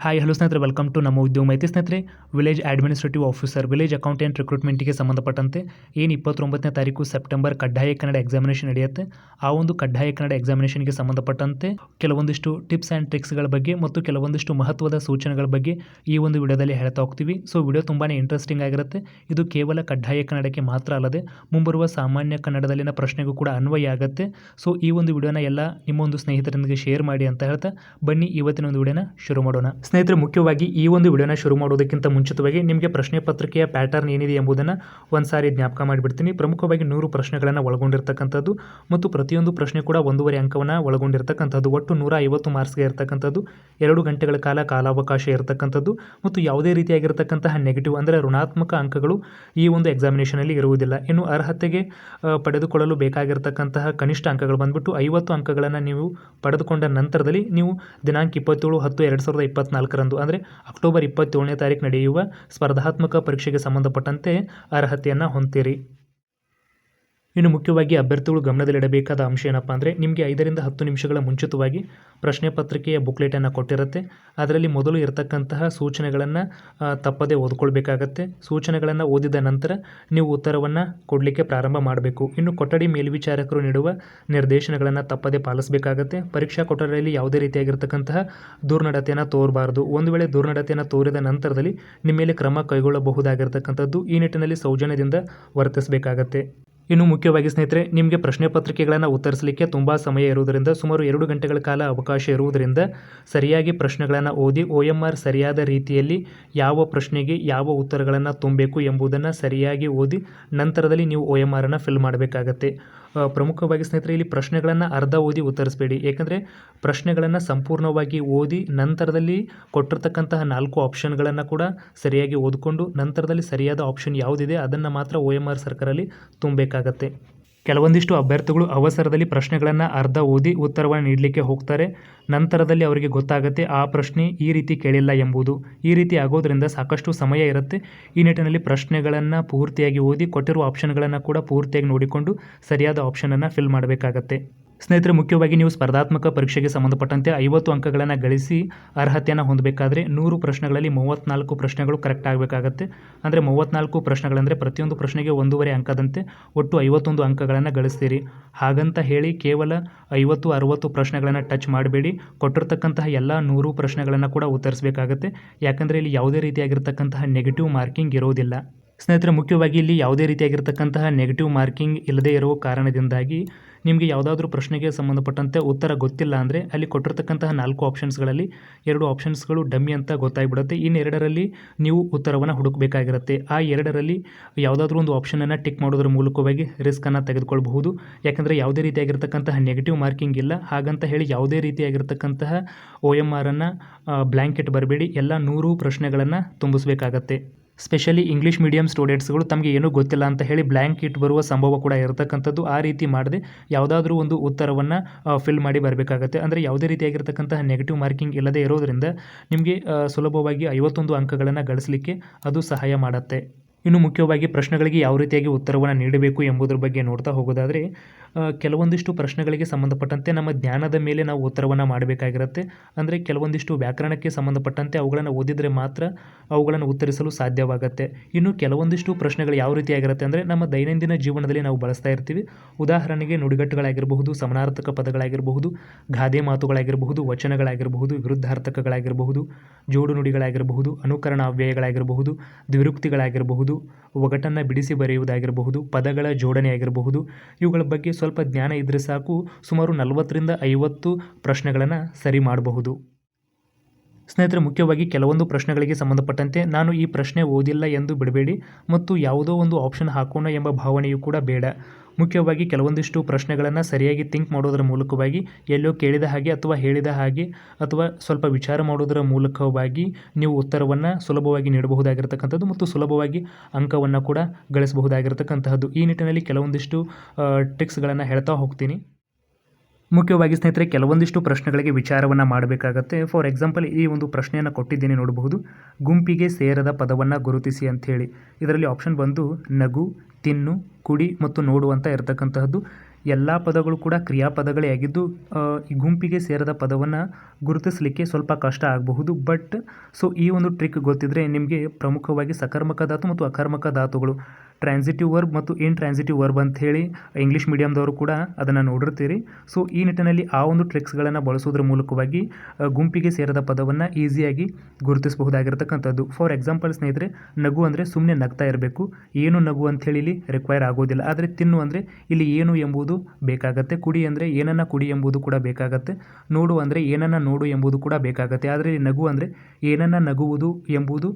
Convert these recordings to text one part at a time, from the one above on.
Hi hello ಸ್ನೇಹಿತರೆ, welcome to ನಮ್ಮ ಉದ್ಯೋಗ ಮಾಹಿತಿ. ಸ್ನೇಹಿತರೆ, village administrative officer, village accountant ರಿಕ್ರೂಟ್ಮೆಂಟ್ಗೆ ಸಂಬಂಧಪಟ್ಟಂತೆ ಏನು 29ನೇ ತಾರೀಕು ಸೆಪ್ಟೆಂಬರ್ ಕಡ್ಡಾಯ ಕನ್ನಡ ಎಕ್ಸಾಮಿನೇಷನ್ ನಡೆಯುತ್ತೆ. ಆ ಒಂದು ಕಡ್ಡಾಯ ಕನ್ನಡ ಎಕ್ಸಾಮಿನೇಷನ್ಗೆ ಸಂಬಂಧಪಟ್ಟಂತೆ ಕೆಲವೊಂದಿಷ್ಟು ಟಿಪ್ಸ್ ಆ್ಯಂಡ್ ಟ್ರಿಕ್ಸ್ಗಳ ಬಗ್ಗೆ ಮತ್ತು ಕೆಲವೊಂದಿಷ್ಟು ಮಹತ್ವದ ಸೂಚನೆಗಳ ಬಗ್ಗೆ ಈ ಒಂದು ವಿಡಿಯೋದಲ್ಲಿ ಹೇಳ್ತಾ ಹೋಗ್ತೀವಿ. ಸೊ ವಿಡಿಯೋ ತುಂಬಾ ಇಂಟ್ರೆಸ್ಟಿಂಗ್ ಆಗಿರುತ್ತೆ. ಇದು ಕೇವಲ ಕಡ್ಡಾಯ ಕನ್ನಡಕ್ಕೆ ಮಾತ್ರ ಅಲ್ಲದೆ ಮುಂಬರುವ ಸಾಮಾನ್ಯ ಕನ್ನಡದಲ್ಲಿನ ಪ್ರಶ್ನೆಗೂ ಕೂಡ ಅನ್ವಯ ಆಗುತ್ತೆ. ಸೊ ಈ ಒಂದು ವಿಡಿಯೋನ ಎಲ್ಲ ನಿಮ್ಮ ಒಂದು ಸ್ನೇಹಿತರೊಂದಿಗೆ ಶೇರ್ ಮಾಡಿ ಅಂತ ಹೇಳ್ತಾ ಬನ್ನಿ ಇವತ್ತಿನ ಒಂದು ವಿಡಿಯೋನ ಶುರು ಮಾಡೋಣ. ಸ್ನೇಹಿತರೆ, ಮುಖ್ಯವಾಗಿ ಈ ಒಂದು ವಿಡಿಯೋನ ಶುರು ಮಾಡೋದಕ್ಕಿಂತ ಮುಂಚಿತವಾಗಿ ನಿಮಗೆ ಪ್ರಶ್ನೆ ಪತ್ರಿಕೆಯ ಪ್ಯಾಟರ್ನ್ ಏನಿದೆ ಎಂಬುದನ್ನು ಒಂದು ಸಾರಿ ಜ್ಞಾಪಕ ಮಾಡಿಬಿಡ್ತೀನಿ. ಪ್ರಮುಖವಾಗಿ 100 ಪ್ರಶ್ನೆಗಳನ್ನು ಒಳಗೊಂಡಿರ್ತಕ್ಕಂಥದ್ದು ಮತ್ತು ಪ್ರತಿಯೊಂದು ಪ್ರಶ್ನೆ ಕೂಡ 1.5 ಅಂಕವನ್ನು ಒಳಗೊಂಡಿರ್ತಕ್ಕಂಥದ್ದು. ಒಟ್ಟು 150 ಮಾರ್ಕ್ಸ್ಗೆ ಇರತಕ್ಕಂಥದ್ದು, 2 ಗಂಟೆಗಳ ಕಾಲಾವಕಾಶ ಇರತಕ್ಕಂಥದ್ದು ಮತ್ತು ಯಾವುದೇ ರೀತಿಯಾಗಿರ್ತಕ್ಕಂತಹ ನೆಗೆಟಿವ್ ಅಂದರೆ ಋಣಾತ್ಮಕ ಅಂಕಗಳು ಈ ಒಂದು ಎಕ್ಸಾಮಿನೇಷನಲ್ಲಿ ಇರುವುದಿಲ್ಲ. ಇನ್ನು ಅರ್ಹತೆಗೆ ಪಡೆದುಕೊಳ್ಳಲು ಬೇಕಾಗಿರ್ತಕ್ಕಂತಹ ಕನಿಷ್ಠ ಅಂಕಗಳು ಬಂದ್ಬಿಟ್ಟು 50 ಅಂಕಗಳನ್ನು ನೀವು ಪಡೆದುಕೊಂಡ ನಂತರದಲ್ಲಿ ನೀವು ದಿನಾಂಕ 27/10/2024 ಅಂದರೆ ಅಕ್ಟೋಬರ್ 27ನೇ ತಾರೀಕು ನಡೆಯುವ ಸ್ಪರ್ಧಾತ್ಮಕ ಪರೀಕ್ಷೆಗೆ ಸಂಬಂಧಪಟ್ಟಂತೆ ಅರ್ಹತೆಯನ್ನು ಹೊಂದಿರಿ. ಇನ್ನು ಮುಖ್ಯವಾಗಿ ಅಭ್ಯರ್ಥಿಗಳು ಗಮನದಲ್ಲಿಡಬೇಕಾದ ಅಂಶ ಏನಪ್ಪ ಅಂದರೆ, ನಿಮಗೆ 5ರಿಂದ 10 ನಿಮಿಷಗಳ ಮುಂಚಿತವಾಗಿ ಪ್ರಶ್ನೆ ಪತ್ರಿಕೆಯ ಬುಕ್ಲೆಟನ್ನು ಕೊಟ್ಟಿರುತ್ತೆ. ಅದರಲ್ಲಿ ಮೊದಲು ಇರತಕ್ಕಂತಹ ಸೂಚನೆಗಳನ್ನು ತಪ್ಪದೇ ಓದ್ಕೊಳ್ಬೇಕಾಗತ್ತೆ. ಸೂಚನೆಗಳನ್ನು ಓದಿದ ನಂತರ ನೀವು ಉತ್ತರವನ್ನು ಕೊಡಲಿಕ್ಕೆ ಪ್ರಾರಂಭ ಮಾಡಬೇಕು. ಇನ್ನು ಕೊಠಡಿ ಮೇಲ್ವಿಚಾರಕರು ನೀಡುವ ನಿರ್ದೇಶನಗಳನ್ನು ತಪ್ಪದೇ ಪಾಲಿಸಬೇಕಾಗತ್ತೆ. ಪರೀಕ್ಷಾ ಕೊಠಡಿಯಲ್ಲಿ ಯಾವುದೇ ರೀತಿಯಾಗಿರ್ತಕ್ಕಂತಹ ದುರ್ನಡತೆಯನ್ನು ತೋರಬಾರದು. ಒಂದು ವೇಳೆ ದುರ್ನಡತೆಯನ್ನು ತೋರಿದ ನಂತರದಲ್ಲಿ ನಿಮ್ಮ ಮೇಲೆ ಕ್ರಮ ಕೈಗೊಳ್ಳಬಹುದಾಗಿರ್ತಕ್ಕಂಥದ್ದು. ಈ ನಿಟ್ಟಿನಲ್ಲಿ ಸೌಜನ್ಯದಿಂದ ವರ್ತಿಸಬೇಕಾಗತ್ತೆ. ಇನ್ನು ಮುಖ್ಯವಾಗಿ ಸ್ನೇಹಿತರೆ, ನಿಮಗೆ ಪ್ರಶ್ನೆ ಪತ್ರಿಕೆಗಳನ್ನು ಉತ್ತರಿಸಲಿಕ್ಕೆ ತುಂಬ ಸಮಯ ಇರುವುದರಿಂದ, ಸುಮಾರು 2 ಗಂಟೆಗಳ ಕಾಲ ಅವಕಾಶ ಇರುವುದರಿಂದ ಸರಿಯಾಗಿ ಪ್ರಶ್ನೆಗಳನ್ನು ಓದಿ OMR ಸರಿಯಾದ ರೀತಿಯಲ್ಲಿ ಯಾವ ಪ್ರಶ್ನೆಗೆ ಯಾವ ಉತ್ತರಗಳನ್ನು ತುಂಬಬೇಕು ಎಂಬುದನ್ನು ಸರಿಯಾಗಿ ಓದಿ ನಂತರದಲ್ಲಿ ನೀವು OMRನ್ನು ಫಿಲ್ ಮಾಡಬೇಕಾಗತ್ತೆ. ಪ್ರಮುಖವಾಗಿ ಸ್ನೇಹಿತರೆ, ಇಲ್ಲಿ ಪ್ರಶ್ನೆಗಳನ್ನು ಅರ್ಧ ಓದಿ ಉತ್ತರಿಸಬೇಡಿ. ಏಕೆಂದರೆ ಪ್ರಶ್ನೆಗಳನ್ನು ಸಂಪೂರ್ಣವಾಗಿ ಓದಿ ನಂತರದಲ್ಲಿ ಕೊಟ್ಟಿರ್ತಕ್ಕಂತಹ 4 ಆಪ್ಷನ್ಗಳನ್ನು ಕೂಡ ಸರಿಯಾಗಿ ಓದಿಕೊಂಡು ನಂತರದಲ್ಲಿ ಸರಿಯಾದ ಆಪ್ಷನ್ ಯಾವುದಿದೆ ಅದನ್ನು ಮಾತ್ರ OMR ಸರ್ಕಲಲ್ಲಿ ತುಂಬಬೇಕಾಗತ್ತೆ. ಕೆಲವೊಂದಿಷ್ಟು ಅಭ್ಯರ್ಥಿಗಳು ಅವಸರದಲ್ಲಿ ಪ್ರಶ್ನೆಗಳನ್ನು ಅರ್ಧ ಓದಿ ಉತ್ತರವನ್ನು ನೀಡಲಿಕ್ಕೆ ಹೋಗ್ತಾರೆ. ನಂತರದಲ್ಲಿ ಅವರಿಗೆ ಗೊತ್ತಾಗುತ್ತೆ ಆ ಪ್ರಶ್ನೆ ಈ ರೀತಿ ಕೇಳಿಲ್ಲ ಎಂಬುದು. ಈ ರೀತಿ ಆಗೋದ್ರಿಂದ ಸಾಕಷ್ಟು ಸಮಯ ಇರುತ್ತೆ. ಈ ನಿಟ್ಟಿನಲ್ಲಿ ಪ್ರಶ್ನೆಗಳನ್ನು ಪೂರ್ತಿಯಾಗಿ ಓದಿ ಕೊಟ್ಟಿರುವ ಆಪ್ಷನ್ಗಳನ್ನು ಕೂಡ ಪೂರ್ತಿಯಾಗಿ ನೋಡಿಕೊಂಡು ಸರಿಯಾದ ಆಪ್ಷನನ್ನು ಫಿಲ್ ಮಾಡಬೇಕಾಗತ್ತೆ. ಸ್ನೇಹಿತರೆ, ಮುಖ್ಯವಾಗಿ ನೀವು ಸ್ಪರ್ಧಾತ್ಮಕ ಪರೀಕ್ಷೆಗೆ ಸಂಬಂಧಪಟ್ಟಂತೆ 50 ಅಂಕಗಳನ್ನು ಗಳಿಸಿ ಅರ್ಹತೆಯನ್ನು ಹೊಂದಬೇಕಾದ್ರೆ 100 ಪ್ರಶ್ನೆಗಳಲ್ಲಿ 34 ಪ್ರಶ್ನೆಗಳು ಕರೆಕ್ಟ್ ಆಗಬೇಕಾಗತ್ತೆ. ಅಂದರೆ 34 ಪ್ರಶ್ನೆಗಳಂದರೆ ಪ್ರತಿಯೊಂದು ಪ್ರಶ್ನೆಗೆ 1.5 ಅಂಕದಂತೆ ಒಟ್ಟು 51 ಅಂಕಗಳನ್ನು ಗಳಿಸ್ತೀರಿ. ಹಾಗಂತ ಹೇಳಿ ಕೇವಲ 50-60 ಪ್ರಶ್ನೆಗಳನ್ನು ಟಚ್ ಮಾಡಬೇಡಿ. ಕೊಟ್ಟಿರ್ತಕ್ಕಂತಹ ಎಲ್ಲ 100 ಪ್ರಶ್ನೆಗಳನ್ನು ಕೂಡ ಉತ್ತರಿಸಬೇಕಾಗತ್ತೆ. ಯಾಕಂದರೆ ಇಲ್ಲಿ ಯಾವುದೇ ರೀತಿಯಾಗಿರ್ತಕ್ಕಂತಹ ನೆಗೆಟಿವ್ ಮಾರ್ಕಿಂಗ್ ಇರೋದಿಲ್ಲ. ಸ್ನೇಹಿತರೆ, ಮುಖ್ಯವಾಗಿ ಇಲ್ಲಿ ಯಾವುದೇ ರೀತಿಯಾಗಿರ್ತಕ್ಕಂತಹ ನೆಗೆಟಿವ್ ಮಾರ್ಕಿಂಗ್ ಇಲ್ಲದೇ ಇರುವ ಕಾರಣದಿಂದಾಗಿ ನಿಮಗೆ ಯಾವುದಾದ್ರೂ ಪ್ರಶ್ನೆಗೆ ಸಂಬಂಧಪಟ್ಟಂತೆ ಉತ್ತರ ಗೊತ್ತಿಲ್ಲ ಅಂದರೆ ಅಲ್ಲಿ ಕೊಟ್ಟಿರ್ತಕ್ಕಂತಹ 4 ಆಪ್ಷನ್ಸ್ಗಳಲ್ಲಿ 2 ಆಪ್ಷನ್ಸ್ಗಳು ಡಮ್ಮಿ ಅಂತ ಗೊತ್ತಾಗ್ಬಿಡುತ್ತೆ. ಇನ್ನು 2ರಲ್ಲಿ ನೀವು ಉತ್ತರವನ್ನು ಹುಡುಕಬೇಕಾಗಿರುತ್ತೆ. ಆ 2ರಲ್ಲಿ ಯಾವುದಾದ್ರೂ ಒಂದು ಆಪ್ಷನನ್ನು ಟಿಕ್ ಮಾಡೋದ್ರ ಮೂಲಕವಾಗಿ ರಿಸ್ಕನ್ನು ತೆಗೆದುಕೊಳ್ಬಹುದು. ಯಾಕಂದರೆ ಯಾವುದೇ ರೀತಿಯಾಗಿರ್ತಕ್ಕಂತಹ ನೆಗೆಟಿವ್ ಮಾರ್ಕಿಂಗ್ ಇಲ್ಲ. ಹಾಗಂತ ಹೇಳಿ ಯಾವುದೇ ರೀತಿಯಾಗಿರ್ತಕ್ಕಂತಹ OMRನ್ನು ಬ್ಲ್ಯಾಂಕೆಟ್ ಬರಬೇಡಿ. ಎಲ್ಲ 100 ಪ್ರಶ್ನೆಗಳನ್ನು ತುಂಬಿಸಬೇಕಾಗತ್ತೆ. ಸ್ಪೆಷಲಿ ಇಂಗ್ಲೀಷ್ ಮೀಡಿಯಂ ಸ್ಟೂಡೆಂಟ್ಸ್ಗಳು ತಮಗೆ ಏನೂ ಗೊತ್ತಿಲ್ಲ ಅಂತ ಹೇಳಿ ಬ್ಲ್ಯಾಂಕ್ ಇಟ್ ಬರುವ ಸಂಭವ ಕೂಡ ಇರತಕ್ಕಂಥದ್ದು. ಆ ರೀತಿ ಮಾಡದೆ ಯಾವುದಾದ್ರೂ ಒಂದು ಉತ್ತರವನ್ನು ಫಿಲ್ ಮಾಡಿ ಬರಬೇಕಾಗತ್ತೆ. ಅಂದರೆ ಯಾವುದೇ ರೀತಿಯಾಗಿರ್ತಕ್ಕಂತಹ ನೆಗೆಟಿವ್ ಮಾರ್ಕಿಂಗ್ ಇಲ್ಲದೆ ಇರೋದರಿಂದ ನಿಮಗೆ ಸುಲಭವಾಗಿ 51 ಅಂಕಗಳನ್ನು ಗಳಿಸಲಿಕ್ಕೆ ಅದು ಸಹಾಯ ಮಾಡುತ್ತೆ. ಇನ್ನು ಮುಖ್ಯವಾಗಿ ಪ್ರಶ್ನೆಗಳಿಗೆ ಯಾವ ರೀತಿಯಾಗಿ ಉತ್ತರವನ್ನು ನೀಡಬೇಕು ಎಂಬುದರ ಬಗ್ಗೆ ನೋಡ್ತಾ ಹೋಗೋದಾದರೆ, ಕೆಲವೊಂದಿಷ್ಟು ಪ್ರಶ್ನೆಗಳಿಗೆ ಸಂಬಂಧಪಟ್ಟಂತೆ ನಮ್ಮ ಜ್ಞಾನದ ಮೇಲೆ ನಾವು ಉತ್ತರವನ್ನು ಮಾಡಬೇಕಾಗಿರುತ್ತೆ. ಅಂದರೆ ಕೆಲವೊಂದಿಷ್ಟು ವ್ಯಾಕರಣಕ್ಕೆ ಸಂಬಂಧಪಟ್ಟಂತೆ ಅವುಗಳನ್ನು ಓದಿದರೆ ಮಾತ್ರ ಅವುಗಳನ್ನು ಉತ್ತರಿಸಲು ಸಾಧ್ಯವಾಗುತ್ತೆ. ಇನ್ನು ಕೆಲವೊಂದಿಷ್ಟು ಪ್ರಶ್ನೆಗಳು ಯಾವ ರೀತಿಯಾಗಿರುತ್ತೆ ಅಂದರೆ ನಮ್ಮ ದೈನಂದಿನ ಜೀವನದಲ್ಲಿ ನಾವು ಬಳಸ್ತಾ ಇರ್ತೀವಿ. ಉದಾಹರಣೆಗೆ ನುಡಿಗಟ್ಟುಗಳಾಗಿರಬಹುದು, ಸಮಾನಾರ್ಥಕ ಪದಗಳಾಗಿರಬಹುದು, ಗಾದೆ ಮಾತುಗಳಾಗಿರಬಹುದು, ವಚನಗಳಾಗಿರಬಹುದು, ವಿರುದ್ಧಾರ್ಥಕಗಳಾಗಿರಬಹುದು, ಜೋಡು ನುಡಿಗಳಾಗಿರಬಹುದು, ಅನುಕರಣ ಅವ್ಯಯಗಳಾಗಿರಬಹುದು, ದ್ವಿರುಕ್ತಿಗಳಾಗಿರಬಹುದು, ಒಗಟನ್ನು ಬಿಡಿಸಿ ಬರೆಯುವುದಾಗಿರಬಹುದು, ಪದಗಳ ಜೋಡಣೆ ಆಗಿರಬಹುದು. ಇವುಗಳ ಬಗ್ಗೆ ಸ್ವಲ್ಪ ಜ್ಞಾನ ಇದ್ದರೆ ಸಾಕು, ಸುಮಾರು 40ರಿಂದ 50 ಪ್ರಶ್ನೆಗಳನ್ನು ಸರಿ ಮಾಡಬಹುದು. ಸ್ನೇಹಿತರೆ, ಮುಖ್ಯವಾಗಿ ಕೆಲವೊಂದು ಪ್ರಶ್ನೆಗಳಿಗೆ ಸಂಬಂಧಪಟ್ಟಂತೆ ನಾನು ಈ ಪ್ರಶ್ನೆ ಓದಿಲ್ಲ ಎಂದು ಬಿಡಬೇಡಿ ಮತ್ತು ಯಾವುದೋ ಒಂದು ಆಪ್ಷನ್ ಹಾಕೋಣ ಎಂಬ ಭಾವನೆಯೂ ಕೂಡ ಬೇಡ. ಮುಖ್ಯವಾಗಿ ಕೆಲವೊಂದಿಷ್ಟು ಪ್ರಶ್ನೆಗಳನ್ನು ಸರಿಯಾಗಿ ಥಿಂಕ್ ಮಾಡೋದರ ಮೂಲಕವಾಗಿ ಎಲ್ಲೋ ಕೇಳಿದ ಹಾಗೆ ಅಥವಾ ಹೇಳಿದ ಹಾಗೆ ಅಥವಾ ಸ್ವಲ್ಪ ವಿಚಾರ ಮಾಡೋದರ ಮೂಲಕವಾಗಿ ನೀವು ಉತ್ತರವನ್ನು ಸುಲಭವಾಗಿ ನೀಡಬಹುದಾಗಿರ್ತಕ್ಕಂಥದ್ದು ಮತ್ತು ಸುಲಭವಾಗಿ ಅಂಕವನ್ನು ಕೂಡ ಗಳಿಸಬಹುದಾಗಿರ್ತಕ್ಕಂತಹದ್ದು. ಈ ನಿಟ್ಟಿನಲ್ಲಿ ಕೆಲವೊಂದಿಷ್ಟು ಟ್ರಿಕ್ಸ್ಗಳನ್ನು ಹೇಳ್ತಾ ಹೋಗ್ತೀನಿ. ಮುಖ್ಯವಾಗಿ ಸ್ನೇಹಿತರೆ, ಕೆಲವೊಂದಿಷ್ಟು ಪ್ರಶ್ನೆಗಳಿಗೆ ವಿಚಾರವನ್ನು ಮಾಡಬೇಕಾಗತ್ತೆ. ಫಾರ್ ಎಕ್ಸಾಂಪಲ್, ಈ ಒಂದು ಪ್ರಶ್ನೆಯನ್ನು ಕೊಟ್ಟಿದ್ದೀನಿ ನೋಡಬಹುದು. ಗುಂಪಿಗೆ ಸೇರದ ಪದವನ್ನು ಗುರುತಿಸಿ ಅಂಥೇಳಿ. ಇದರಲ್ಲಿ ಆಪ್ಷನ್ ಬಂದು ನಗು, ತಿನ್ನು, ಕುಡಿ ಮತ್ತು ನೋಡು ಅಂತ ಇರತಕ್ಕಂತಹದ್ದು. ಎಲ್ಲ ಪದಗಳು ಕೂಡ ಕ್ರಿಯಾಪದಗಳೇ ಆಗಿದ್ದು ಈ ಗುಂಪಿಗೆ ಸೇರದ ಪದವನ್ನು ಗುರುತಿಸಲಿಕ್ಕೆ ಸ್ವಲ್ಪ ಕಷ್ಟ ಆಗಬಹುದು. ಬಟ್ ಸೊ ಈ ಒಂದು ಟ್ರಿಕ್ ಗೊತ್ತಿದ್ದರೆ ನಿಮಗೆ ಪ್ರಮುಖವಾಗಿ ಸಕರ್ಮಕ ಧಾತು ಮತ್ತು ಅಕರ್ಮಕ ಧಾತುಗಳು, ಟ್ರಾನ್ಸಿಟಿವ್ ವರ್ಬ್ ಮತ್ತು ಇನ್ ಟ್ರಾನ್ಸಿಟಿವ್ ವರ್ಬ್ ಅಂತ ಹೇಳಿ ಇಂಗ್ಲೀಷ್ ಮೀಡಿಯಮ್ದವರು ಕೂಡ ಅದನ್ನು ನೋಡಿರ್ತೀರಿ. ಸೊ ಈ ನಿಟ್ಟಿನಲ್ಲಿ ಆ ಒಂದು ಟ್ರಿಕ್ಸ್ಗಳನ್ನು ಬಳಸೋದ್ರ ಮೂಲಕವಾಗಿ ಗುಂಪಿಗೆ ಸೇರದ ಪದವನ್ನು ಈಸಿಯಾಗಿ ಗುರುತಿಸಬಹುದಾಗಿರ್ತಕ್ಕಂಥದ್ದು. ಫಾರ್ ಎಕ್ಸಾಂಪಲ್ ಸ್ನೇಹಿತರೆ, ನಗು ಅಂದರೆ ಸುಮ್ಮನೆ ನಗ್ತಾ ಇರಬೇಕು, ಏನು ನಗು ಅಂಥೇಳಿ ಇಲ್ಲಿ ರಿಕ್ವೈರ್ ಆಗೋದಿಲ್ಲ. ಆದರೆ ತಿನ್ನು ಅಂದರೆ ಇಲ್ಲಿ ಏನು ಎಂಬುದು ಬೇಕಾಗತ್ತೆ, ಕುಡಿ ಅಂದರೆ ಏನನ್ನ ಕುಡಿ ಎಂಬುದು ಕೂಡ ಬೇಕಾಗತ್ತೆ, ನೋಡು ಅಂದರೆ ಏನನ್ನ ನೋಡು ಎಂಬುದು ಕೂಡ ಬೇಕಾಗತ್ತೆ. ಆದರೆ ನಗು ಅಂದರೆ ಏನನ್ನ ನಗುವುದು ಎಂಬುದು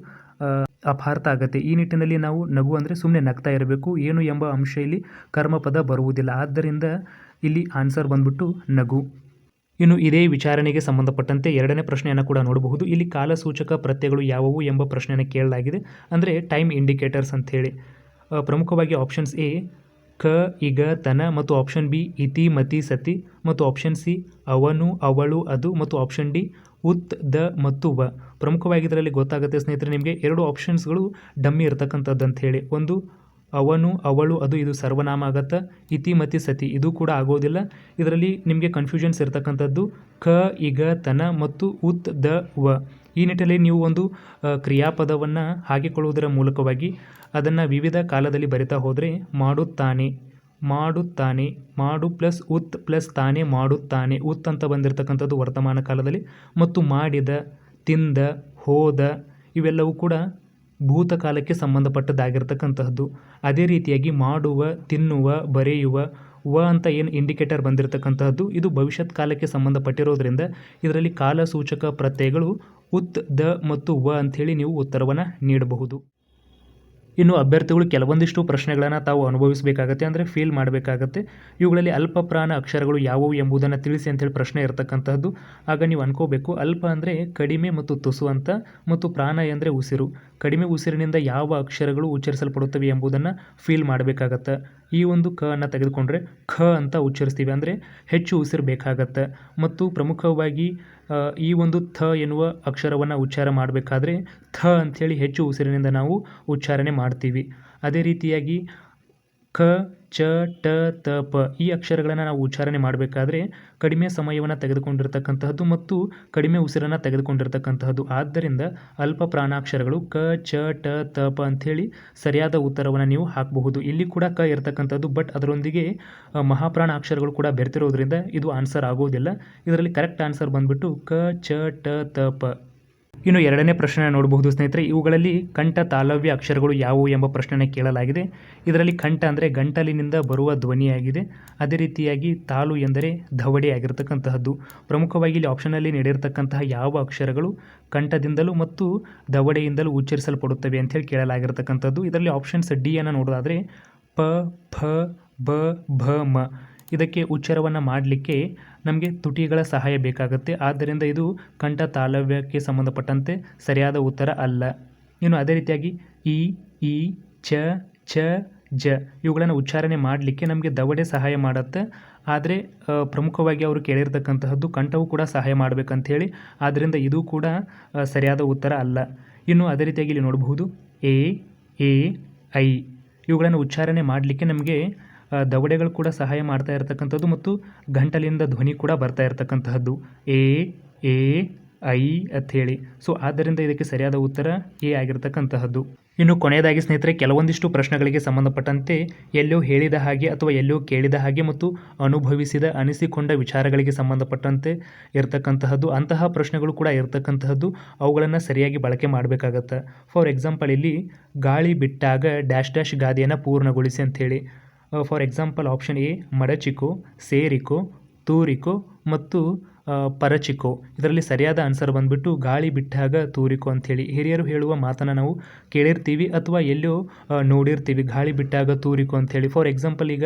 ಅಪಾರ್ಥ ಆಗುತ್ತೆ. ಈ ನಿಟ್ಟಿನಲ್ಲಿ ನಾವು ನಗು ಅಂದರೆ ಸುಮ್ಮನೆ ನಗ್ತಾ ಇರಬೇಕು, ಏನು ಎಂಬ ಅಂಶ ಇಲ್ಲಿ ಕರ್ಮಪದ ಬರುವುದಿಲ್ಲ. ಆದ್ದರಿಂದ ಇಲ್ಲಿ ಆನ್ಸರ್ ಬಂದ್ಬಿಟ್ಟು ನಗು. ಇನ್ನು ಇದೇ ವಿಚಾರಣೆಗೆ ಸಂಬಂಧಪಟ್ಟಂತೆ ಎರಡನೇ ಪ್ರಶ್ನೆಯನ್ನು ಕೂಡ ನೋಡಬಹುದು. ಇಲ್ಲಿ ಕಾಲಸೂಚಕ ಪ್ರತ್ಯಯಗಳು ಯಾವುವು ಎಂಬ ಪ್ರಶ್ನೆಯನ್ನು ಕೇಳಲಾಗಿದೆ. ಅಂದರೆ ಟೈಮ್ ಇಂಡಿಕೇಟರ್ಸ್ ಅಂಥೇಳಿ. ಪ್ರಮುಖವಾಗಿ ಆಪ್ಷನ್ಸ್ ಎ ಕ, ಇಗ, ತನ ಮತ್ತು ಆಪ್ಷನ್ ಬಿ ಇತಿ, ಮತಿ, ಸತಿ ಮತ್ತು ಆಪ್ಷನ್ ಸಿ ಅವನು, ಅವಳು, ಅದು ಮತ್ತು ಆಪ್ಷನ್ ಡಿ ಉತ್, ದ ಮತ್ತು ವ. ಪ್ರಮುಖವಾಗಿ ಇದರಲ್ಲಿ ಗೊತ್ತಾಗುತ್ತೆ ಸ್ನೇಹಿತರೆ, ನಿಮಗೆ ಎರಡು ಆಪ್ಷನ್ಸ್ಗಳು ಡಮ್ಮಿ ಇರತಕ್ಕಂಥದ್ದು ಅಂತ ಹೇಳಿ. ಒಂದು ಅವನು, ಅವಳು, ಅದು ಇದು ಸರ್ವನಾಮ ಆಗತ್ತೆ. ಇತಿ, ಮತಿ, ಸತಿ ಇದು ಕೂಡ ಆಗೋದಿಲ್ಲ. ಇದರಲ್ಲಿ ನಿಮಗೆ ಕನ್ಫ್ಯೂಷನ್ಸ್ ಇರತಕ್ಕಂಥದ್ದು ಕ, ಇಗ, ತನ ಮತ್ತು ಉತ್, ದ, ವ. ಈ ನಿಟ್ಟಿನಲ್ಲಿ ನೀವು ಒಂದು ಕ್ರಿಯಾಪದವನ್ನು ಹಾಕಿಕೊಳ್ಳುವುದರ ಮೂಲಕವಾಗಿ ಅದನ್ನು ವಿವಿಧ ಕಾಲದಲ್ಲಿ ಬರಿತಾ ಹೋದರೆ ಮಾಡುತ್ತಾನೆ, ಮಾಡುತ್ತಾನೆ, ಮಾಡು ಪ್ಲಸ್ ಉತ್ ಪ್ಲಸ್ ತಾನೇ ಮಾಡುತ್ತಾನೆ, ಉತ್ ಅಂತ ಬಂದಿರತಕ್ಕಂಥದ್ದು ವರ್ತಮಾನ ಕಾಲದಲ್ಲಿ, ಮತ್ತು ಮಾಡಿದ, ತಿಂದ, ಹೋದ ಇವೆಲ್ಲವೂ ಕೂಡ ಭೂತಕಾಲಕ್ಕೆ ಸಂಬಂಧಪಟ್ಟದ್ದಾಗಿರ್ತಕ್ಕಂತಹದ್ದು. ಅದೇ ರೀತಿಯಾಗಿ ಮಾಡುವ, ತಿನ್ನುವ, ಬರೆಯುವ, ವ ಅಂತ ಏನು ಇಂಡಿಕೇಟರ್ ಬಂದಿರತಕ್ಕಂತಹದ್ದು ಇದು ಭವಿಷ್ಯತ್ ಕಾಲಕ್ಕೆ ಸಂಬಂಧಪಟ್ಟಿರೋದ್ರಿಂದ ಇದರಲ್ಲಿ ಕಾಲಸೂಚಕ ಪ್ರತ್ಯಯಗಳು ಉತ್, ದ ಮತ್ತು ವ ಅಂಥೇಳಿ ನೀವು ಉತ್ತರವನ್ನು ನೀಡಬಹುದು. ಇನ್ನು ಅಭ್ಯರ್ಥಿಗಳು ಕೆಲವೊಂದಿಷ್ಟು ಪ್ರಶ್ನೆಗಳನ್ನು ತಾವು ಅನುಭವಿಸಬೇಕಾಗತ್ತೆ, ಅಂದರೆ ಫೀಲ್ ಮಾಡಬೇಕಾಗತ್ತೆ. ಇವುಗಳಲ್ಲಿ ಅಲ್ಪ ಪ್ರಾಣ ಅಕ್ಷರಗಳು ಯಾವುವು ಎಂಬುದನ್ನು ತಿಳಿಸಿ ಅಂತೇಳಿ ಪ್ರಶ್ನೆ ಇರತಕ್ಕಂತಹದ್ದು. ಆಗ ನೀವು ಅನ್ಕೋಬೇಕು, ಅಲ್ಪ ಅಂದರೆ ಕಡಿಮೆ ಮತ್ತು ತುಸು ಅಂತ, ಮತ್ತು ಪ್ರಾಣ ಅಂದರೆ ಉಸಿರು. ಕಡಿಮೆ ಉಸಿರಿನಿಂದ ಯಾವ ಅಕ್ಷರಗಳು ಉಚ್ಚರಿಸಲ್ಪಡುತ್ತವೆ ಎಂಬುದನ್ನು ಫೀಲ್ ಮಾಡಬೇಕಾಗತ್ತೆ. ಈ ಒಂದು ಕ ಅನ್ನು ತೆಗೆದುಕೊಂಡ್ರೆ ಖ ಅಂತ ಉಚ್ಚರಿಸ್ತೀವಿ, ಅಂದರೆ ಹೆಚ್ಚು ಉಸಿರು ಬೇಕಾಗತ್ತೆ. ಮತ್ತು ಪ್ರಮುಖವಾಗಿ ಈ ಒಂದು ಥ ಎನ್ನುವ ಅಕ್ಷರವನ್ನು ಉಚ್ಚಾರ ಮಾಡಬೇಕಾದ್ರೆ ಥ ಅಂಥೇಳಿ ಹೆಚ್ಚು ಉಸಿರಿನಿಂದ ನಾವು ಉಚ್ಚಾರಣೆ ಮಾಡ್ತೀವಿ. ಅದೇ ರೀತಿಯಾಗಿ ಕ, ಚ, ಟ, ತ, ಪ ಈ ಅಕ್ಷರಗಳನ್ನು ನಾವು ಉಚ್ಚಾರಣೆ ಮಾಡಬೇಕಾದ್ರೆ ಕಡಿಮೆ ಸಮಯವನ್ನು ತೆಗೆದುಕೊಂಡಿರ್ತಕ್ಕಂತಹದ್ದು ಮತ್ತು ಕಡಿಮೆ ಉಸಿರನ್ನು ತೆಗೆದುಕೊಂಡಿರ್ತಕ್ಕಂತಹದ್ದು. ಆದ್ದರಿಂದ ಅಲ್ಪ ಪ್ರಾಣಾಕ್ಷರಗಳು ಕ, ಚ, ಟ, ತ, ಪ ಅಂಥೇಳಿ ಸರಿಯಾದ ಉತ್ತರವನ್ನು ನೀವು ಹಾಕಬಹುದು. ಇಲ್ಲಿ ಕೂಡ ಕ ಇರತಕ್ಕಂಥದ್ದು, ಬಟ್ ಅದರೊಂದಿಗೆ ಮಹಾಪ್ರಾಣ ಅಕ್ಷರಗಳು ಕೂಡ ಬೆರ್ತಿರೋದ್ರಿಂದ ಇದು ಆನ್ಸರ್ ಆಗೋದಿಲ್ಲ. ಇದರಲ್ಲಿ ಕರೆಕ್ಟ್ ಆನ್ಸರ್ ಬಂದ್ಬಿಟ್ಟು ಕ, ಚ, ಟ, ತ, ಪ. ಇನ್ನು ಎರಡನೇ ಪ್ರಶ್ನೆ ನೋಡಬಹುದು ಸ್ನೇಹಿತರೆ, ಇವುಗಳಲ್ಲಿ ಕಂಠ ತಾಲವ್ಯ ಅಕ್ಷರಗಳು ಯಾವುವು ಎಂಬ ಪ್ರಶ್ನೆಯನ್ನು ಕೇಳಲಾಗಿದೆ. ಇದರಲ್ಲಿ ಕಂಠ ಅಂದರೆ ಗಂಟಲಿನಿಂದ ಬರುವ ಧ್ವನಿಯಾಗಿದೆ. ಅದೇ ರೀತಿಯಾಗಿ ತಾಲು ಎಂದರೆ ದವಡೆ ಆಗಿರತಕ್ಕಂತಹದ್ದು. ಪ್ರಮುಖವಾಗಿ ಇಲ್ಲಿ ಆಪ್ಷನಲ್ಲಿ ನೀಡಿರತಕ್ಕಂತಹ ಯಾವ ಅಕ್ಷರಗಳು ಕಂಠದಿಂದಲೂ ಮತ್ತು ದವಡೆಯಿಂದಲೂ ಉಚ್ಚರಿಸಲ್ಪಡುತ್ತವೆ ಅಂಥೇಳಿ ಕೇಳಲಾಗಿರ್ತಕ್ಕಂಥದ್ದು. ಇದರಲ್ಲಿ ಆಪ್ಷನ್ಸ್ ಡಿ ಅನ್ನು ನೋಡೋದಾದರೆ ಪ, ಫ, ಬ, ಭ, ಮ ಇದಕ್ಕೆ ಉಚ್ಚಾರವನ್ನು ಮಾಡಲಿಕ್ಕೆ ನಮಗೆ ತುಟಿಗಳ ಸಹಾಯ ಬೇಕಾಗುತ್ತೆ. ಆದ್ದರಿಂದ ಇದು ಕಂಠ ತಾಲವ್ಯಕ್ಕೆ ಸಂಬಂಧಪಟ್ಟಂತೆ ಸರಿಯಾದ ಉತ್ತರ ಅಲ್ಲ. ಇನ್ನು ಅದೇ ರೀತಿಯಾಗಿ ಇ, ಈ, ಚ, ಛ, ಜ ಇವುಗಳನ್ನು ಉಚ್ಚಾರಣೆ ಮಾಡಲಿಕ್ಕೆ ನಮಗೆ ದವಡೆ ಸಹಾಯ ಮಾಡುತ್ತೆ. ಆದರೆ ಪ್ರಮುಖವಾಗಿ ಅವರು ಕೇಳಿರ್ತಕ್ಕಂತಹದ್ದು ಕಂಠವು ಕೂಡ ಸಹಾಯ ಮಾಡಬೇಕಂಥೇಳಿ, ಆದ್ದರಿಂದ ಇದು ಕೂಡ ಸರಿಯಾದ ಉತ್ತರ ಅಲ್ಲ. ಇನ್ನು ಅದೇ ರೀತಿಯಾಗಿ ಇಲ್ಲಿ ನೋಡಬಹುದು ಎ, ಐ ಇವುಗಳನ್ನು ಉಚ್ಚಾರಣೆ ಮಾಡಲಿಕ್ಕೆ ನಮಗೆ ದವಡೆಗಳು ಕೂಡ ಸಹಾಯ ಮಾಡ್ತಾ ಇರತಕ್ಕಂಥದ್ದು ಮತ್ತು ಗಂಟಲಿಂದ ಧ್ವನಿ ಕೂಡ ಬರ್ತಾ ಇರತಕ್ಕಂತಹದ್ದು ಎ, ಐ ಅಂಥೇಳಿ. ಸೊ ಆದ್ದರಿಂದ ಇದಕ್ಕೆ ಸರಿಯಾದ ಉತ್ತರ ಎ ಆಗಿರತಕ್ಕಂತಹದ್ದು. ಇನ್ನು ಕೊನೆಯದಾಗಿ ಸ್ನೇಹಿತರೆ, ಕೆಲವೊಂದಿಷ್ಟು ಪ್ರಶ್ನೆಗಳಿಗೆ ಸಂಬಂಧಪಟ್ಟಂತೆ ಎಲ್ಲೋ ಹೇಳಿದ ಹಾಗೆ ಅಥವಾ ಎಲ್ಲೋ ಕೇಳಿದ ಹಾಗೆ ಮತ್ತು ಅನುಭವಿಸಿದ, ಅನಿಸಿಕೊಂಡ ವಿಚಾರಗಳಿಗೆ ಸಂಬಂಧಪಟ್ಟಂತೆ ಇರತಕ್ಕಂತಹದ್ದು ಅಂತಹ ಪ್ರಶ್ನೆಗಳು ಕೂಡ ಇರತಕ್ಕಂತಹದ್ದು. ಅವುಗಳನ್ನು ಸರಿಯಾಗಿ ಬಳಕೆ ಮಾಡಬೇಕಾಗತ್ತೆ. ಫಾರ್ ಎಕ್ಸಾಂಪಲ್ ಇಲ್ಲಿ ಗಾಳಿ ಬಿಟ್ಟಾಗ ಡ್ಯಾಶ್ ಡ್ಯಾಶ್ ಗಾದೆಯನ್ನು ಪೂರ್ಣಗೊಳಿಸಿ ಅಂಥೇಳಿ. ಫಾರ್ ಎಕ್ಸಾಂಪಲ್ ಆಪ್ಷನ್ ಎ ಮಡಚಿಕೋ, ಸೇರಿಕೋ, ತೂರಿಕೋ ಮತ್ತು ಪರಚಿಕೋ. ಇದರಲ್ಲಿ ಸರಿಯಾದ ಆನ್ಸರ್ ಬಂದುಬಿಟ್ಟು ಗಾಳಿ ಬಿಟ್ಟಾಗ ತೂರಿಕೋ ಅಂಥೇಳಿ. ಹಿರಿಯರು ಹೇಳುವ ಮಾತನ್ನು ನಾವು ಕೇಳಿರ್ತೀವಿ ಅಥವಾ ಎಲ್ಲೋ ನೋಡಿರ್ತೀವಿ, ಗಾಳಿ ಬಿಟ್ಟಾಗ ತೂರಿಕೋ ಅಂಥೇಳಿ. ಫಾರ್ ಎಕ್ಸಾಂಪಲ್ ಈಗ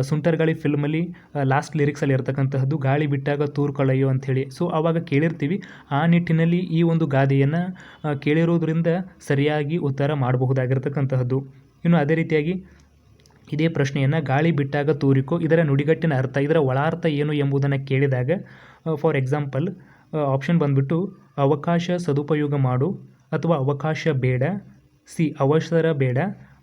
ಸುಂಟರಗಾಳಿ ಫಿಲ್ಮಲ್ಲಿ ಲಾಸ್ಟ್ ಲಿರಿಕ್ಸಲ್ಲಿ ಇರ್ತಕ್ಕಂತಹದ್ದು ಗಾಳಿ ಬಿಟ್ಟಾಗ ತೂರ್ಕೊಳ್ಳಯ್ಯೋ ಅಂಥೇಳಿ. ಸೊ ಆವಾಗ ಕೇಳಿರ್ತೀವಿ. ಆ ನಿಟ್ಟಿನಲ್ಲಿ ಈ ಒಂದು ಗಾದೆಯನ್ನು ಕೇಳಿರೋದ್ರಿಂದ ಸರಿಯಾಗಿ ಉತ್ತರ ಮಾಡಬಹುದಾಗಿರ್ತಕ್ಕಂತಹದ್ದು. ಇನ್ನು ಅದೇ ರೀತಿಯಾಗಿ ಇದೇ ಪ್ರಶ್ನೆಯನ್ನು ಗಾಳಿ ಬಿಟ್ಟಾಗ ತೂರಿಕೋ ಇದರ ನುಡಿಗಟ್ಟಿನ ಅರ್ಥ, ಇದರ ಒಳಾರ್ಥ ಏನು ಎಂಬುದನ್ನು ಕೇಳಿದಾಗ ಫಾರ್ ಎಕ್ಸಾಂಪಲ್ ಆಪ್ಷನ್ ಬಂದುಬಿಟ್ಟು ಅವಕಾಶ ಸದುಪಯೋಗ ಮಾಡು ಅಥವಾ ಅವಕಾಶ ಬೇಡ, ಸಿ ಅವಸರ ಬೇಡ,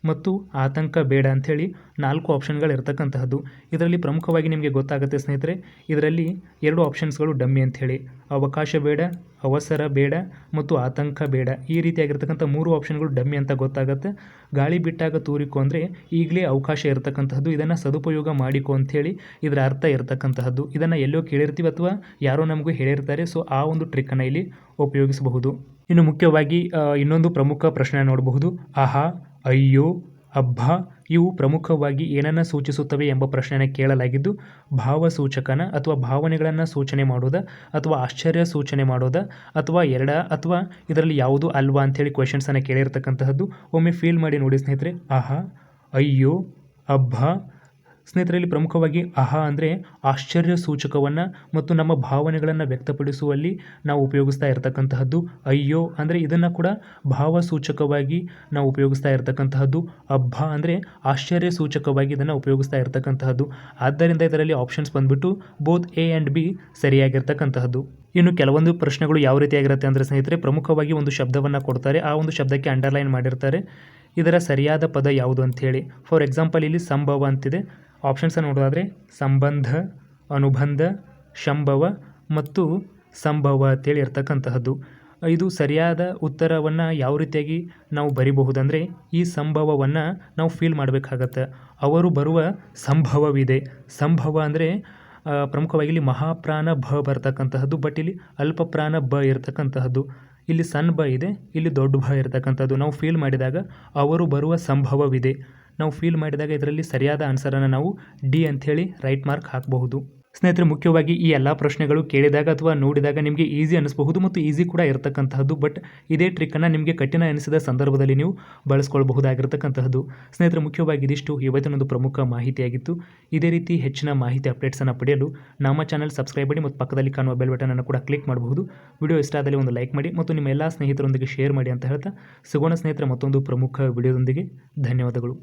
ಮತ್ತು ಆತಂಕ ಬೇಡ ಅಂಥೇಳಿ 4 ಆಪ್ಷನ್ಗಳಿರ್ತಕ್ಕಂತಹದ್ದು. ಇದರಲ್ಲಿ ಪ್ರಮುಖವಾಗಿ ನಿಮಗೆ ಗೊತ್ತಾಗುತ್ತೆ ಸ್ನೇಹಿತರೆ, ಇದರಲ್ಲಿ 2 ಆಪ್ಷನ್ಸ್ಗಳು ಡಮ್ಮಿ ಅಂಥೇಳಿ. ಅವಕಾಶ ಬೇಡ, ಅವಸರ ಬೇಡ ಮತ್ತು ಆತಂಕ ಬೇಡ, ಈ ರೀತಿಯಾಗಿರ್ತಕ್ಕಂಥ 3 ಆಪ್ಷನ್ಗಳು ಡಮ್ಮಿ ಅಂತ ಗೊತ್ತಾಗುತ್ತೆ. ಗಾಳಿ ಬಿಟ್ಟಾಗ ತೂರಿಕೊ ಅಂದರೆ ಈಗಲೇ ಅವಕಾಶ ಇರತಕ್ಕಂತಹದ್ದು, ಇದನ್ನು ಸದುಪಯೋಗ ಮಾಡಿಕೊ ಅಂಥೇಳಿ ಇದರ ಅರ್ಥ ಇರತಕ್ಕಂತಹದ್ದು. ಇದನ್ನು ಎಲ್ಲೋ ಕೇಳಿರ್ತೀವಿ ಅಥವಾ ಯಾರೋ ನಮಗೂ ಹೇಳಿರ್ತಾರೆ. ಸೊ ಆ ಒಂದು ಟ್ರಿಕ್ಕನ್ನು ಇಲ್ಲಿ ಉಪಯೋಗಿಸಬಹುದು. ಇನ್ನು ಮುಖ್ಯವಾಗಿ ಇನ್ನೊಂದು ಪ್ರಮುಖ ಪ್ರಶ್ನೆ ನೋಡಬಹುದು. ಆಹಾ, ಅಯ್ಯೋ, ಅಬ್ಬಾ ಇವು ಪ್ರಮುಖವಾಗಿ ಏನನ್ನು ಸೂಚಿಸುತ್ತವೆ ಎಂಬ ಪ್ರಶ್ನೆಯನ್ನು ಕೇಳಲಾಗಿದ್ದು, ಭಾವಸೂಚಕನ ಅಥವಾ ಭಾವನೆಗಳನ್ನು ಸೂಚನೆ ಮಾಡೋದ ಅಥವಾ ಆಶ್ಚರ್ಯ ಸೂಚನೆ ಮಾಡೋದ ಅಥವಾ ಅಥವಾ ಇದರಲ್ಲಿ ಯಾವುದು ಅಲ್ವಾ ಅಂಥೇಳಿ ಕ್ವೆಶನ್ಸನ್ನು ಕೇಳಿರ್ತಕ್ಕಂತಹದ್ದು. ಒಮ್ಮೆ ಫೀಲ್ ಮಾಡಿ ನೋಡಿ ಸ್ನೇಹಿತರೆ. ಆಹಾ, ಅಯ್ಯೋ, ಅಬ್ಬಾ. ಸ್ನೇಹಿತರಲ್ಲಿ ಪ್ರಮುಖವಾಗಿ ಆಹಾ ಅಂದರೆ ಆಶ್ಚರ್ಯ ಸೂಚಕವನ್ನು ಮತ್ತು ನಮ್ಮ ಭಾವನೆಗಳನ್ನು ವ್ಯಕ್ತಪಡಿಸುವಲ್ಲಿ ನಾವು ಉಪಯೋಗಿಸ್ತಾ ಇರತಕ್ಕಂತಹದ್ದು. ಅಯ್ಯೋ ಅಂದರೆ ಇದನ್ನು ಕೂಡ ಭಾವಸೂಚಕವಾಗಿ ನಾವು ಉಪಯೋಗಿಸ್ತಾ ಇರತಕ್ಕಂತಹದ್ದು. ಅಬ್ಬಾ ಅಂದರೆ ಆಶ್ಚರ್ಯ ಸೂಚಕವಾಗಿ ಇದನ್ನು ಉಪಯೋಗಿಸ್ತಾ ಇರತಕ್ಕಂತಹದ್ದು. ಆದ್ದರಿಂದ ಇದರಲ್ಲಿ ಆಪ್ಷನ್ಸ್ ಬಂದುಬಿಟ್ಟು ಬೋತ್ ಎ ಆ್ಯಂಡ್ ಬಿ ಸರಿಯಾಗಿರ್ತಕ್ಕಂತಹದ್ದು. ಇನ್ನು ಕೆಲವೊಂದು ಪ್ರಶ್ನೆಗಳು ಯಾವ ರೀತಿಯಾಗಿರುತ್ತೆ ಅಂದರೆ ಸ್ನೇಹಿತರೆ, ಪ್ರಮುಖವಾಗಿ ಒಂದು ಶಬ್ದವನ್ನು ಕೊಡ್ತಾರೆ, ಆ ಒಂದು ಶಬ್ದಕ್ಕೆ ಅಂಡರ್ಲೈನ್ ಮಾಡಿರ್ತಾರೆ. ಇದರ ಸರಿಯಾದ ಪದ ಯಾವುದು ಅಂಥೇಳಿ. ಫಾರ್ ಎಕ್ಸಾಂಪಲ್ ಇಲ್ಲಿ ಸಂಭವ ಅಂತಿದೆ. ಆಪ್ಷನ್ಸನ್ನು ನೋಡೋದಾದರೆ ಸಂಬಂಧ, ಅನುಬಂಧ, ಶಂಭವ ಮತ್ತು ಸಂಭವ ಅಂತೇಳಿ ಇರ್ತಕ್ಕಂತಹದ್ದು. ಇದು ಸರಿಯಾದ ಉತ್ತರವನ್ನು ಯಾವ ರೀತಿಯಾಗಿ ನಾವು ಬರಿಬಹುದಂದರೆ, ಈ ಸಂಭವವನ್ನು ನಾವು ಫೀಲ್ ಮಾಡಬೇಕಾಗತ್ತೆ. ಅವರು ಬರುವ ಸಂಭವವಿದೆ. ಸಂಭವ ಅಂದರೆ ಪ್ರಮುಖವಾಗಿ ಇಲ್ಲಿ ಮಹಾಪ್ರಾಣ ಭ ಬರ್ತಕ್ಕಂತಹದ್ದು, ಬಟ್ ಇಲ್ಲಿ ಅಲ್ಪ ಪ್ರಾಣ ಬ ಇರತಕ್ಕಂತಹದ್ದು. ಇಲ್ಲಿ ಸಣ್ಣ ಬ ಇದೆ, ಇಲ್ಲಿ ದೊಡ್ಡ ಬ ಇರತಕ್ಕಂಥದ್ದು. ನಾವು ಫೀಲ್ ಮಾಡಿದಾಗ ಅವರು ಬರುವ ಸಂಭವವಿದೆ. ನಾವು ಫೀಲ್ ಮಾಡಿದಾಗ ಇದರಲ್ಲಿ ಸರಿಯಾದ ಆನ್ಸರನ್ನು ನಾವು ಡಿ ಅಂಥೇಳಿ ರೈಟ್ ಮಾರ್ಕ್ ಹಾಕಬಹುದು. ಸ್ನೇಹಿತರೆ, ಮುಖ್ಯವಾಗಿ ಈ ಎಲ್ಲ ಪ್ರಶ್ನೆಗಳು ಕೇಳಿದಾಗ ಅಥವಾ ನೋಡಿದಾಗ ನಿಮಗೆ ಈಸಿ ಅನ್ನಿಸಬಹುದು ಮತ್ತು ಈಸಿ ಕೂಡ ಇರತಕ್ಕಂತಹದ್ದು. ಬಟ್ ಇದೇ ಟ್ರಿಕ್ಕನ್ನು ನಿಮಗೆ ಕಠಿಣ ಅನಿಸಿದ ಸಂದರ್ಭದಲ್ಲಿ ನೀವು ಬಳಸ್ಕೊಳ್ಬಹುದಾಗಿರ್ತಕ್ಕಂತಹದ್ದು. ಸ್ನೇಹಿತರೆ, ಮುಖ್ಯವಾಗಿ ಇದಿಷ್ಟು ಇವತ್ತಿನೊಂದು ಪ್ರಮುಖ ಮಾಹಿತಿಯಾಗಿತ್ತು. ಇದೇ ರೀತಿ ಹೆಚ್ಚಿನ ಮಾಹಿತಿ ಅಪ್ಡೇಟ್ಸನ್ನು ಪಡೆಯಲು ನಮ್ಮ ಚಾನಲ್ ಸಬ್ಸ್ಕ್ರೈಬ್ ಮಾಡಿ ಮತ್ತು ಪಕ್ಕದಲ್ಲಿ ಕಾಣುವ ಬೆಲ್ ಬಟನನ್ನು ಕೂಡ ಕ್ಲಿಕ್ ಮಾಡಬಹುದು. ವಿಡಿಯೋ ಇಷ್ಟ ಆದಲ್ಲಿ ಒಂದು ಲೈಕ್ ಮಾಡಿ ಮತ್ತು ನಿಮ್ಮ ಎಲ್ಲ ಸ್ನೇಹಿತರೊಂದಿಗೆ ಶೇರ್ ಮಾಡಿ ಅಂತ ಹೇಳ್ತಾ ಸಿಗೋಣ ಸ್ನೇಹಿತರೆ ಮತ್ತೊಂದು ಪ್ರಮುಖ ವಿಡಿಯೋದೊಂದಿಗೆ. ಧನ್ಯವಾದಗಳು.